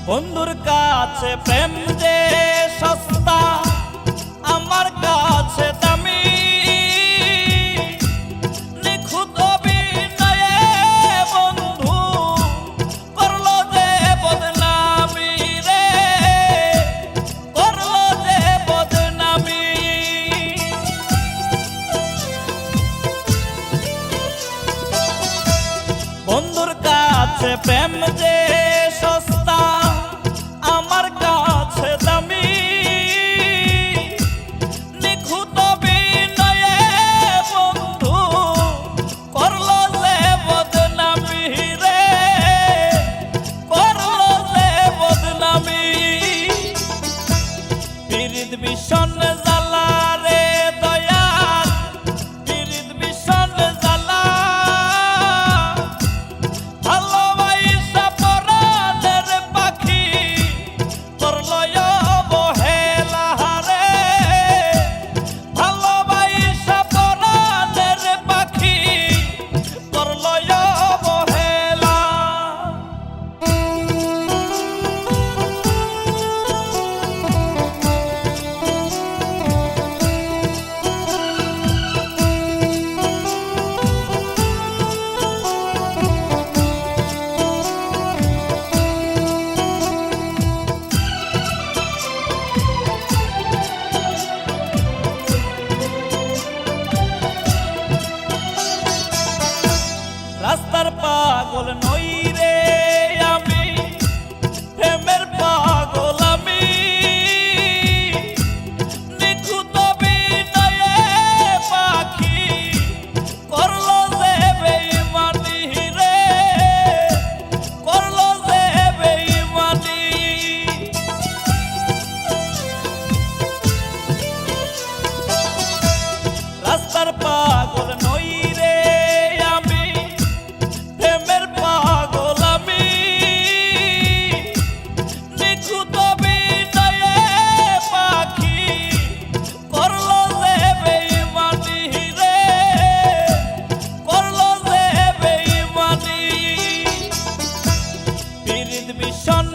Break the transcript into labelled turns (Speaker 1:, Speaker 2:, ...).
Speaker 1: বন্ধুর কাছে প্রেম যে সস্তা, আমার কাছে দামি। নিখুঁত অভিনয়ে বন্ধু করলো যে বদনামি রে, করলো যে বদনামি। বন্ধুর কাছে প্রেম যে সস্তা, আমার কাছে দামি। নিখুঁত অভিনয়ে বন্ধু করলো যে বদনামি রে, করলো যে বদনামি। পীড়িত ভীষণ জ্বালা রে দয়াল, পীড়িত ভীষণ জ্বালা। ভালোবাসা পরাণের পাখি করলো অবহেলা রে, ভালোবাসা পরাণের পাখি করলো অবহেলা। রাস্তার পাগল নই রে আমি, প্রেমের পাগল আমি। নিখুঁত অভিনয়ে পাখি করলো যে বেঈমানি রে, করলো যে বেঈমানি। রাস্তার পাগল নই রে আমি, প্রেমের পাগল আমি। নিখুঁত অভিনয়ে পাখি করলো যে বেঈমানি রে, করলো যে বেঈমানি। পীড়িত ভীষণ